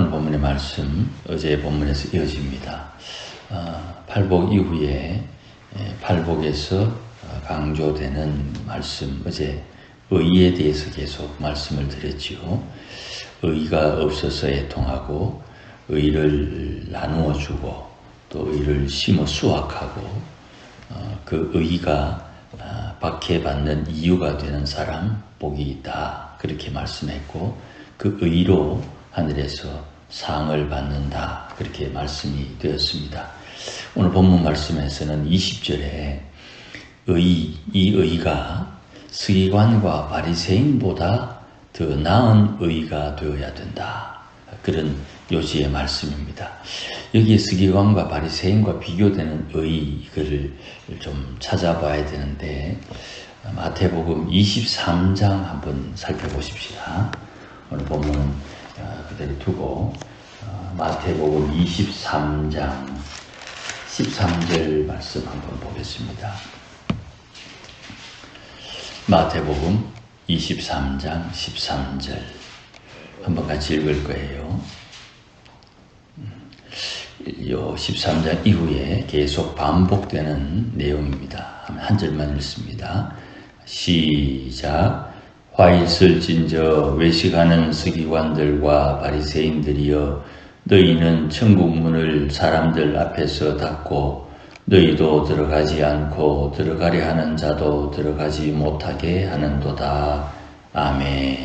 오늘 본문의 말씀 어제의 본문에서 이어집니다. 팔복 이후에 팔복에서 강조되는 말씀, 어제 의에 대해서 계속 말씀을 드렸지요. 의가 없어서 애통하고 의를 나누어 주고 또 의를 심어 수확하고 그 의가 박해받는 이유가 되는 사람 복이 있다, 그렇게 말씀했고, 그 의로 하늘에서 상을 받는다, 그렇게 말씀이 되었습니다. 오늘 본문 말씀에서는 20절에 이 의가 서기관과 바리새인보다 더 나은 의가 되어야 된다, 그런 요지의 말씀입니다. 여기에 서기관과 바리새인과 비교되는 의, 이거를 좀 찾아봐야 되는데 마태복음 23장 한번 살펴보십시다. 오늘 본문은 그대로 두고 마태복음 23장 13절 말씀 한번 보겠습니다. 마태복음 23장 13절 한번 같이 읽을 거예요. 요 13장 이후에 계속 반복되는 내용입니다. 한 절만 읽습니다. 시작. 화 있을진저 외식하는 서기관들과 바리새인들이여, 너희는 천국 문을 사람들 앞에서 닫고 너희도 들어가지 않고 들어가려 하는 자도 들어가지 못하게 하는도다. 아멘.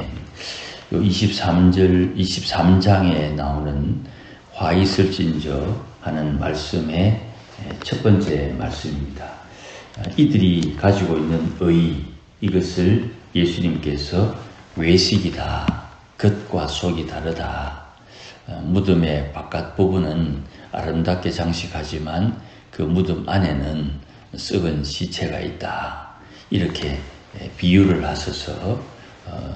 요 23장에 나오는 화 있을진저 하는 말씀의 첫 번째 말씀입니다. 이들이 가지고 있는 의, 이것을 예수님께서 외식이다, 겉과 속이 다르다, 무덤의 바깥 부분은 아름답게 장식하지만 그 무덤 안에는 썩은 시체가 있다, 이렇게 비유를 하셔서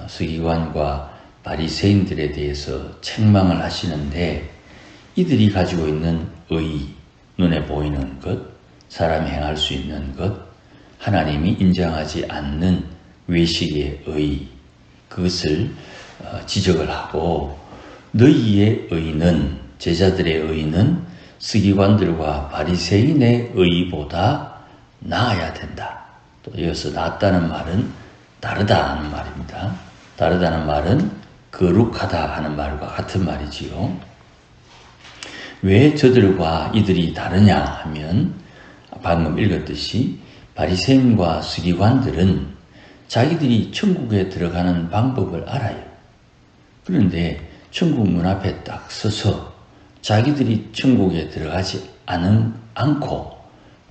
서기관과 바리새인들에 대해서 책망을 하시는데, 이들이 가지고 있는 의, 눈에 보이는 것, 사람이 행할 수 있는 것, 하나님이 인정하지 않는 외식의 의, 그것을 지적을 하고, 너희의 의는, 제자들의 의는 서기관들과 바리새인의 의보다 나아야 된다. 또 이어서 낫다는 말은 다르다는 말입니다. 다르다는 말은 거룩하다 하는 말과 같은 말이지요. 왜 저들과 이들이 다르냐 하면, 방금 읽었듯이 바리새인과 서기관들은 자기들이 천국에 들어가는 방법을 알아요. 그런데 천국 문 앞에 딱 서서 자기들이 천국에 들어가지 않고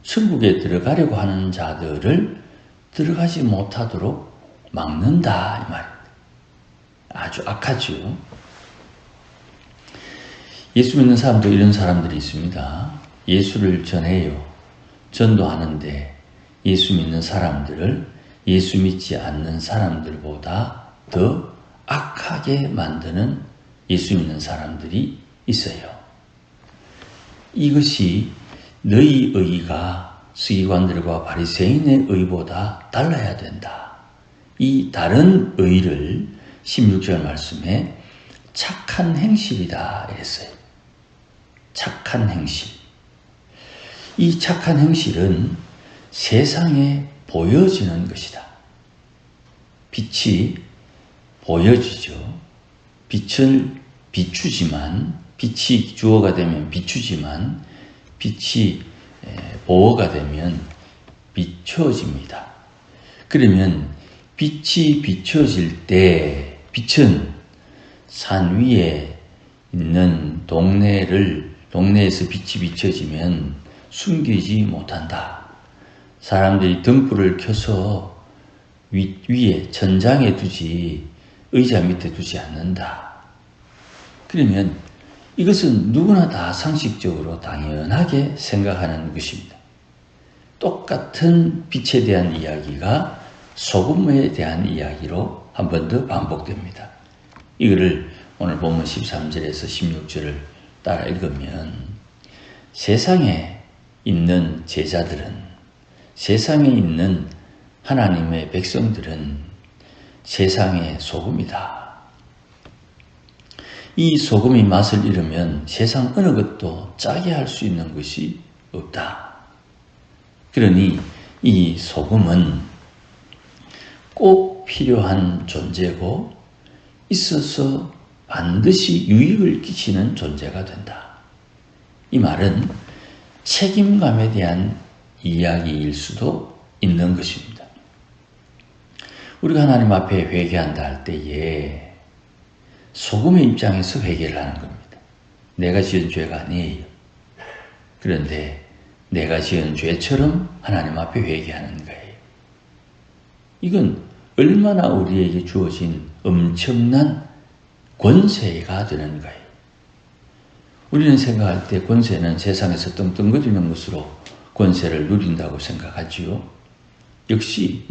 천국에 들어가려고 하는 자들을 들어가지 못하도록 막는다, 이 말입니다. 아주 악하죠. 예수 믿는 사람도 이런 사람들이 있습니다. 예수를 전해요. 전도하는데 예수 믿는 사람들을 예수 믿지 않는 사람들보다 더 악하게 만드는 예수 믿는 사람들이 있어요. 이것이 너희 의가 서기관들과 바리새인의 의보다 달라야 된다. 이 다른 의를 16절 말씀에 착한 행실이다 이랬어요. 착한 행실. 이 착한 행실은 세상에 보여지는 것이다. 빛이 보여지죠. 빛을 비추지만, 빛이 주어가 되면 비추지만, 빛이 보어가 되면 비춰집니다. 그러면 빛이 비춰질 때, 빛은 산 위에 있는 동네에서 빛이 비춰지면 숨기지 못한다. 사람들이 등불을 켜서 위에 천장에 두지 의자 밑에 두지 않는다. 그러면 이것은 누구나 다 상식적으로 당연하게 생각하는 것입니다. 똑같은 빛에 대한 이야기가 소금에 대한 이야기로 한 번 더 반복됩니다. 이거를 오늘 본문 13절에서 16절을 따라 읽으면, 세상에 있는 제자들은, 세상에 있는 하나님의 백성들은 세상의 소금이다. 이 소금이 맛을 잃으면 세상 어느 것도 짜게 할 수 있는 것이 없다. 그러니 이 소금은 꼭 필요한 존재고 있어서 반드시 유익을 끼치는 존재가 된다. 이 말은 책임감에 대한 이야기일 수도 있는 것입니다. 우리가 하나님 앞에 회개한다 할 때에 소금의 입장에서 회개를 하는 겁니다. 내가 지은 죄가 아니에요. 그런데 내가 지은 죄처럼 하나님 앞에 회개하는 거예요. 이건 얼마나 우리에게 주어진 엄청난 권세가 되는 거예요. 우리는 생각할 때 권세는 세상에서 떵떵거리는 것으로 권세를 누린다고 생각하지요. 역시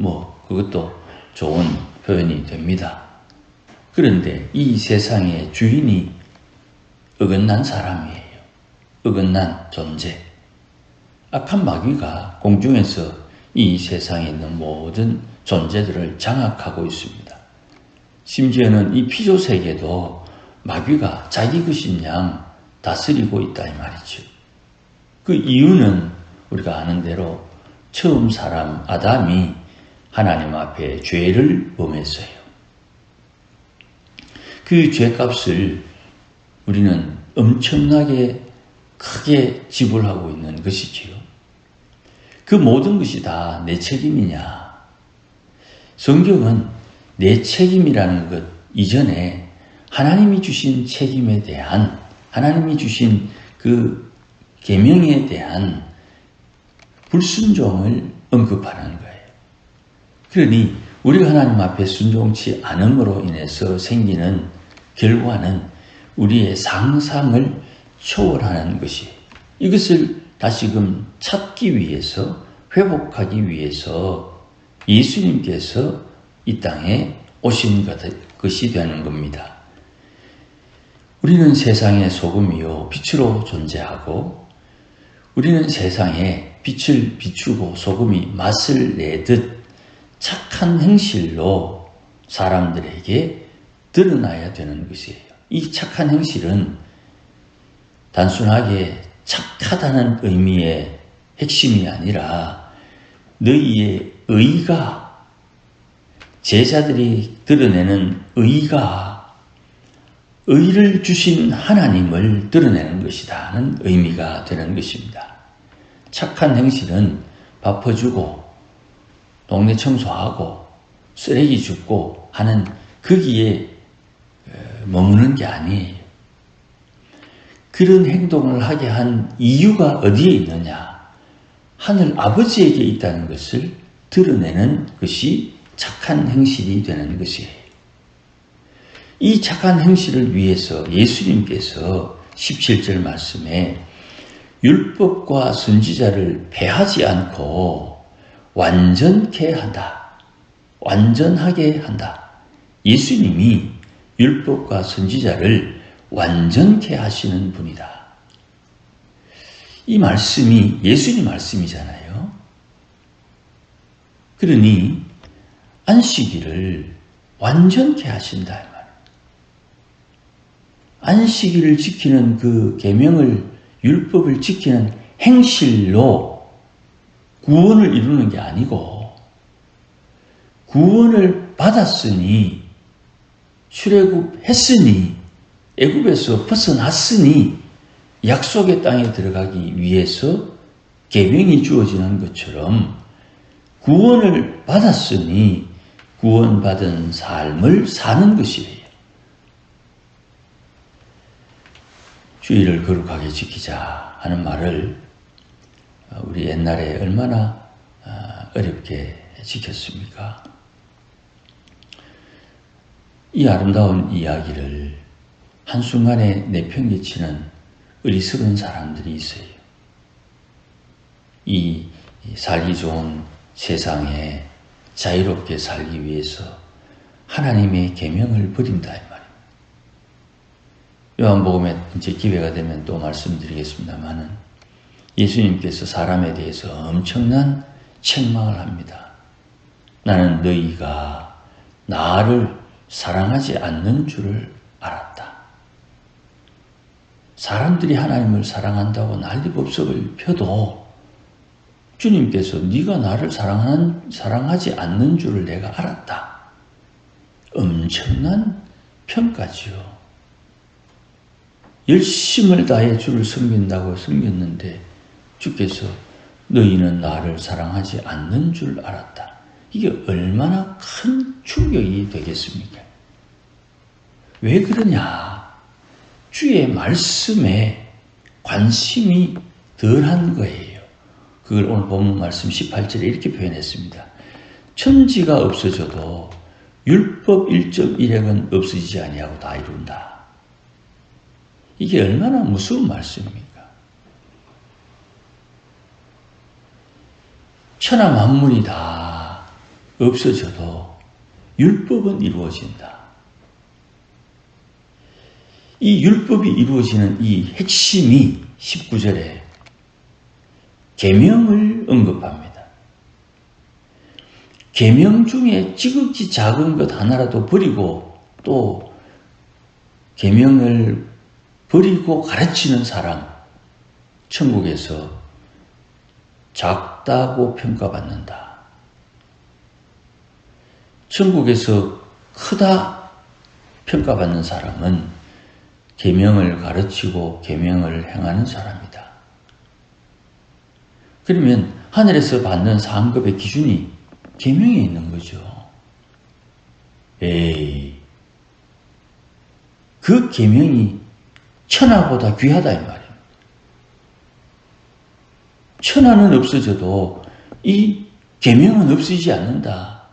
그것도 좋은 표현이 됩니다. 그런데 이 세상의 주인이 어긋난 사람이에요. 어긋난 존재. 악한 마귀가 공중에서 이 세상에 있는 모든 존재들을 장악하고 있습니다. 심지어는 이 피조세계도 마귀가 자기 것인 양 다스리고 있다 이 말이죠. 그 이유는 우리가 아는 대로 처음 사람 아담이 하나님 앞에 죄를 범했어요. 그 죄값을 우리는 엄청나게 크게 지불하고 있는 것이지요. 그 모든 것이 다 내 책임이냐? 성경은 내 책임이라는 것 이전에 하나님이 주신 책임에 대한, 하나님이 주신 그 계명에 대한 불순종을 언급하는 거예요. 그러니 우리가 하나님 앞에 순종치 않음으로 인해서 생기는 결과는 우리의 상상을 초월하는 것이, 이것을 다시금 찾기 위해서, 회복하기 위해서 예수님께서 이 땅에 오신 것이 되는 겁니다. 우리는 세상의 소금이요 빛으로 존재하고, 우리는 세상에 빛을 비추고 소금이 맛을 내듯 착한 행실로 사람들에게 드러나야 되는 것이에요. 이 착한 행실은 단순하게 착하다는 의미의 핵심이 아니라 너희의 의가, 제자들이 드러내는 의가 의를 주신 하나님을 드러내는 것이다 하는 의미가 되는 것입니다. 착한 행실은 밥 퍼주고 동네 청소하고 쓰레기 줍고 하는 거기에 머무는 게 아니에요. 그런 행동을 하게 한 이유가 어디에 있느냐? 하늘 아버지에게 있다는 것을 드러내는 것이 착한 행실이 되는 것이에요. 이 착한 행실을 위해서 예수님께서 17절 말씀에 율법과 선지자를 폐하지 않고 완전케 한다. 완전하게 한다. 예수님이 율법과 선지자를 완전케 하시는 분이다. 이 말씀이 예수님 말씀이잖아요. 그러니 안식일을 완전케 하신다 이 말. 안식일을 지키는 그 계명을, 율법을 지키는 행실로 구원을 이루는 게 아니고, 구원을 받았으니, 출애굽했으니, 애굽에서 벗어났으니 약속의 땅에 들어가기 위해서 계명이 주어지는 것처럼 구원을 받았으니 구원받은 삶을 사는 것이에요. 주일을 거룩하게 지키자 하는 말을 우리 옛날에 얼마나 어렵게 지켰습니까? 이 아름다운 이야기를 한순간에 내팽개치는 어리석은 사람들이 있어요. 이 살기 좋은 세상에 자유롭게 살기 위해서 하나님의 계명을 버린다 이 말입니다. 요한복음에 이제 기회가 되면 또 말씀드리겠습니다만은 예수님께서 사람에 대해서 엄청난 책망을 합니다. 나는 너희가 나를 사랑하지 않는 줄을 알았다. 사람들이 하나님을 사랑한다고 난리법석을 펴도 주님께서 네가 나를 사랑하지 않는 줄을 내가 알았다. 엄청난 평가지요. 열심을 다해 주를 섬긴다고 섬겼는데 주께서 너희는 나를 사랑하지 않는 줄 알았다. 이게 얼마나 큰 충격이 되겠습니까? 왜 그러냐? 주의 말씀에 관심이 덜한 거예요. 그걸 오늘 본문 말씀 18절에 이렇게 표현했습니다. 천지가 없어져도 율법 1.1행은 없어지지 아니하고 다 이룬다. 이게 얼마나 무서운 말씀입니까? 천하 만물이 다 없어져도 율법은 이루어진다. 이 율법이 이루어지는 이 핵심이 19절에 계명을 언급합니다. 계명 중에 지극히 작은 것 하나라도 버리고 또 계명을 버리고 가르치는 사람, 천국에서 작다고 평가받는다. 천국에서 크다 평가받는 사람은 계명을 가르치고 계명을 행하는 사람이다. 그러면 하늘에서 받는 상급의 기준이 계명에 있는 거죠. 그 계명이 천하보다 귀하다 이 말이에요. 천하는 없어져도 이 계명은 없어지지 않는다.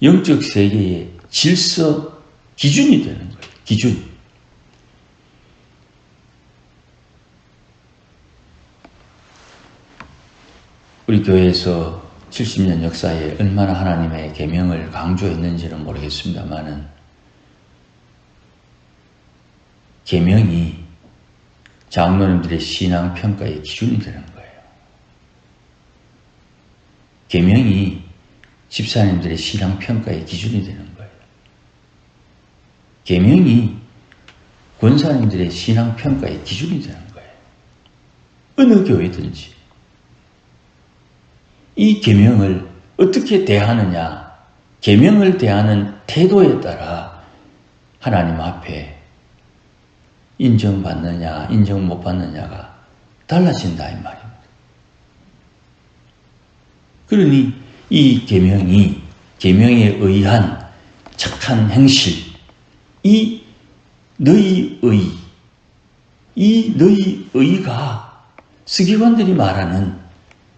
영적 세계의 질서, 기준이 되는 거예요. 기준. 우리 교회에서 70년 역사에 얼마나 하나님의 계명을 강조했는지는 모르겠습니다만은 계명이 장로님들의 신앙 평가의 기준이 되는 거예요. 계명이 집사님들의 신앙 평가의 기준이 되는 거예요. 계명이 권사님들의 신앙 평가의 기준이 되는 거예요. 어느 교회든지 이 계명을 어떻게 대하느냐, 계명을 대하는 태도에 따라 하나님 앞에 인정받느냐, 인정 못 받느냐가 달라진다 이 말입니다. 그러니 이 계명에 의한 착한 행실, 이 너희 의가 서기관들이 말하는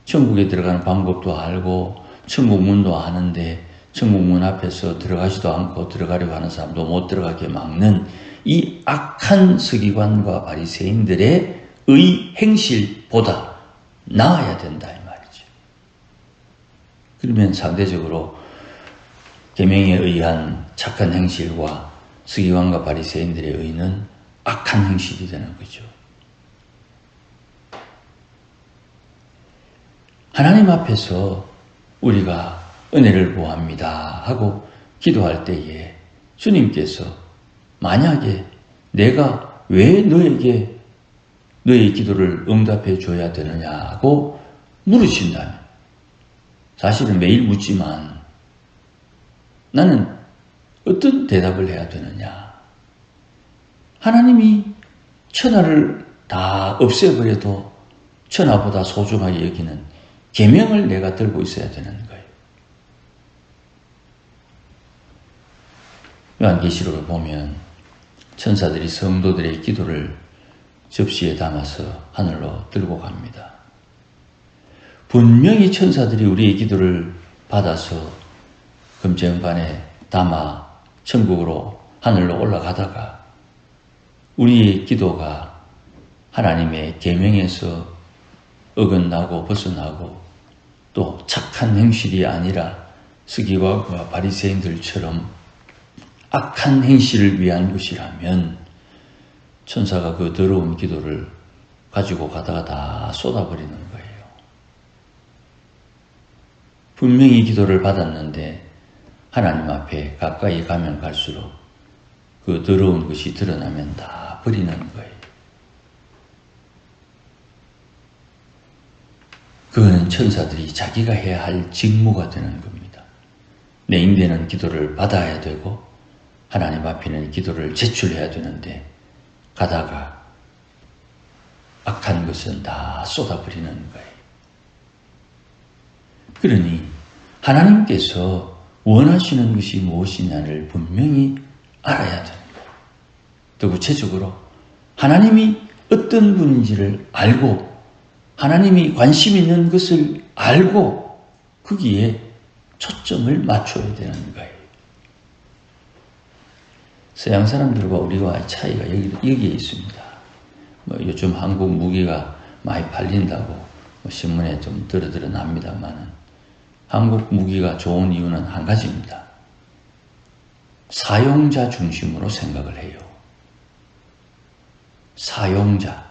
천국에 들어가는 방법도 알고 천국문도 아는데 천국문 앞에서 들어가지도 않고 들어가려고 하는 사람도 못 들어가게 막는 이 악한 서기관과 바리새인들의 의 행실보다 나아야 된다 이 말이죠. 그러면 상대적으로 계명에 의한 착한 행실과 서기관과 바리새인들의 의는 악한 행실이 되는 거죠. 하나님 앞에서 우리가 은혜를 구합니다 하고 기도할 때에 주님께서 만약에 내가 왜 너에게 너의 기도를 응답해 줘야 되느냐고 물으신다면 사실은 매일 묻지만 나는 어떤 대답을 해야 되느냐. 하나님이 천하를 다 없애버려도 천하보다 소중하게 여기는 계명을 내가 들고 있어야 되는 거예요. 요한계시록을 보면 천사들이 성도들의 기도를 접시에 담아서 하늘로 들고 갑니다. 분명히 천사들이 우리의 기도를 받아서 금쟁반에 담아 천국으로 하늘로 올라가다가 우리의 기도가 하나님의 계명에서 어긋나고 벗어나고 또 착한 행실이 아니라 서기관과 바리새인들처럼 악한 행실을 위한 것이라면 천사가 그 더러운 기도를 가지고 가다가 다 쏟아버리는 거예요. 분명히 기도를 받았는데 하나님 앞에 가까이 가면 갈수록 그 더러운 것이 드러나면 다 버리는 거예요. 그거는 천사들이 자기가 해야 할 직무가 되는 겁니다. 내 인대는 기도를 받아야 되고 하나님 앞에는 기도를 제출해야 되는데 가다가 악한 것은 다 쏟아버리는 거예요. 그러니 하나님께서 원하시는 것이 무엇이냐를 분명히 알아야 됩니다. 더 구체적으로 하나님이 어떤 분인지를 알고 하나님이 관심 있는 것을 알고 거기에 초점을 맞춰야 되는 거예요. 서양 사람들과 우리와의 차이가 여기에 있습니다. 요즘 한국 무기가 많이 팔린다고 신문에 좀 드러납니다만 한국 무기가 좋은 이유는 한 가지입니다. 사용자 중심으로 생각을 해요. 사용자,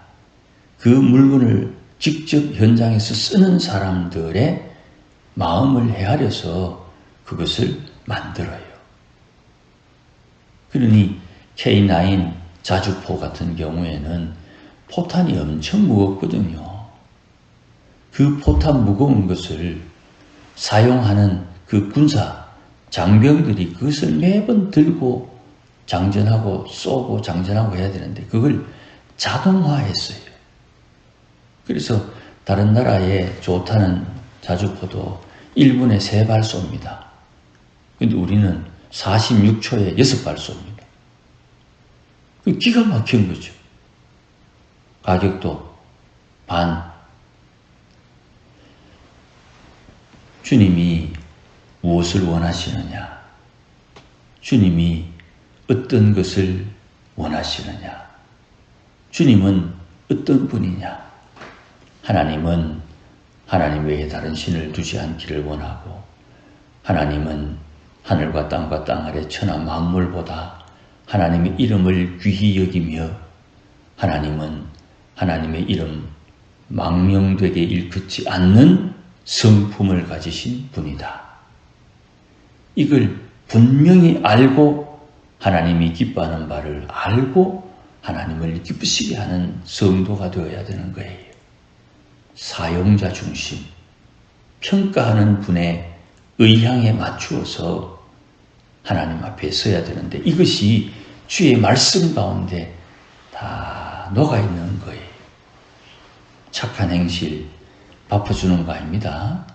그 물건을 직접 현장에서 쓰는 사람들의 마음을 헤아려서 그것을 만들어요. 그러니 K9 자주포 같은 경우에는 포탄이 엄청 무겁거든요. 그 포탄 무거운 것을 사용하는 그 군사 장병들이 그것을 매번 들고 장전하고 쏘고 장전하고 해야 되는데 그걸 자동화했어요. 그래서 다른 나라에 좋다는 자주포도 1분에 3발 쏩니다. 근데 우리는 46초에 6발 쏩니다. 기가 막힌 거죠. 가격도 반. 주님이 무엇을 원하시느냐? 주님이 어떤 것을 원하시느냐? 주님은 어떤 분이냐? 하나님은 하나님 외에 다른 신을 두지 않기를 원하고 하나님은 하늘과 땅과 땅 아래 천하 만물보다 하나님의 이름을 귀히 여기며 하나님은 하나님의 이름 망명되게 일컫지 않는 성품을 가지신 분이다. 이걸 분명히 알고 하나님이 기뻐하는 바를 알고 하나님을 기쁘시게 하는 성도가 되어야 되는 거예요. 사용자 중심, 평가하는 분의 의향에 맞추어서 하나님 앞에 서야 되는데 이것이 주의 말씀 가운데 다 녹아있는 거예요. 착한 행실, 밥퍼주는 거 아닙니다.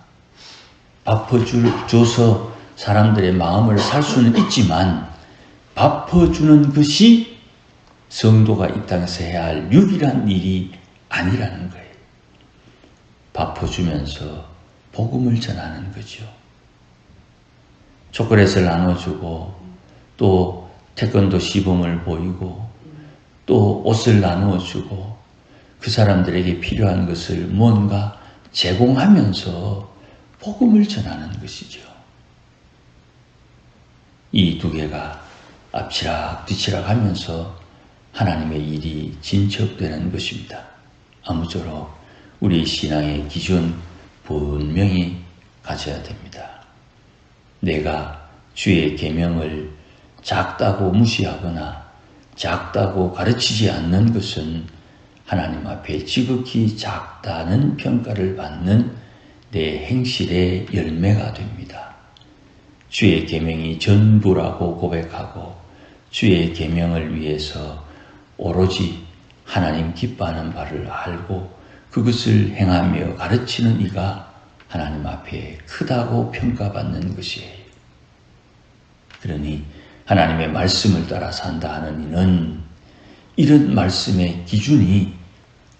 밥퍼줘서 사람들의 마음을 살 수는 있지만 밥퍼주는 것이 성도가 이 땅에서 해야 할 유일한 일이 아니라는 거예요. 밥퍼주면서 복음을 전하는 거죠. 초콜릿을 나눠주고 또 태권도 시범을 보이고 또 옷을 나누어주고 그 사람들에게 필요한 것을 뭔가 제공하면서 복음을 전하는 것이죠. 이 두 개가 앞치락 뒤치락 하면서 하나님의 일이 진척되는 것입니다. 아무쪼록 우리 신앙의 기준 분명히 가져야 됩니다. 내가 주의 계명을 작다고 무시하거나 작다고 가르치지 않는 것은 하나님 앞에 지극히 작다는 평가를 받는 내 행실의 열매가 됩니다. 주의 계명이 전부라고 고백하고 주의 계명을 위해서 오로지 하나님 기뻐하는 바를 알고 그것을 행하며 가르치는 이가 하나님 앞에 크다고 평가받는 것이에요. 그러니 하나님의 말씀을 따라 산다 하는 이는 이런 말씀의 기준이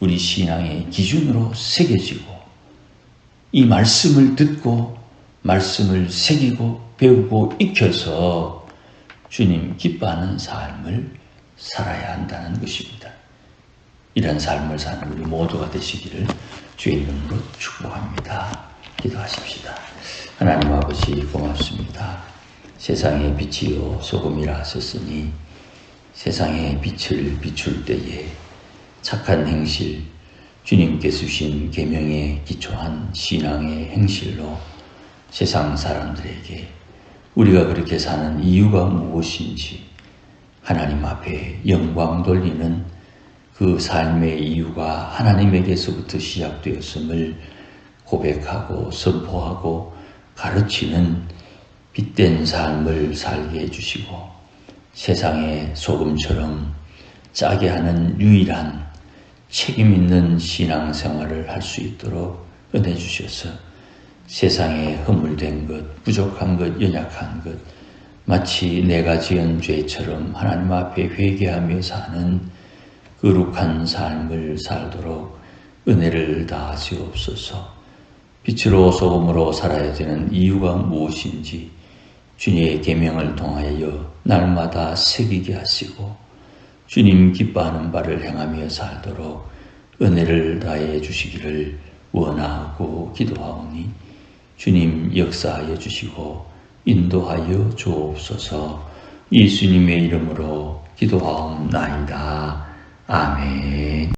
우리 신앙의 기준으로 새겨지고 이 말씀을 듣고 말씀을 새기고 배우고 익혀서 주님 기뻐하는 삶을 살아야 한다는 것입니다. 이런 삶을 사는 우리 모두가 되시기를 주의 이름으로 축복합니다. 기도하십시다. 하나님 아버지 고맙습니다. 세상의 빛이요 소금이라 하셨으니 세상의 빛을 비출 때에 착한 행실, 주님께서 주신 계명에 기초한 신앙의 행실로 세상 사람들에게 우리가 그렇게 사는 이유가 무엇인지 하나님 앞에 영광 돌리는 그 삶의 이유가 하나님에게서부터 시작되었음을 고백하고 선포하고 가르치는 빛된 삶을 살게 해주시고 세상의 소금처럼 짜게 하는 유일한 책임 있는 신앙생활을 할 수 있도록 은혜 주셔서 세상에 허물된 것, 부족한 것, 연약한 것 마치 내가 지은 죄처럼 하나님 앞에 회개하며 사는 거룩한 삶을 살도록 은혜를 다하시옵소서. 빛으로 소금으로 살아야 되는 이유가 무엇인지 주님의 계명을 통하여 날마다 새기게 하시고 주님 기뻐하는 바를 행하며 살도록 은혜를 다해 주시기를 원하고 기도하오니 주님 역사하여 주시고 인도하여 주옵소서. 예수님의 이름으로 기도하옵나이다. 아멘.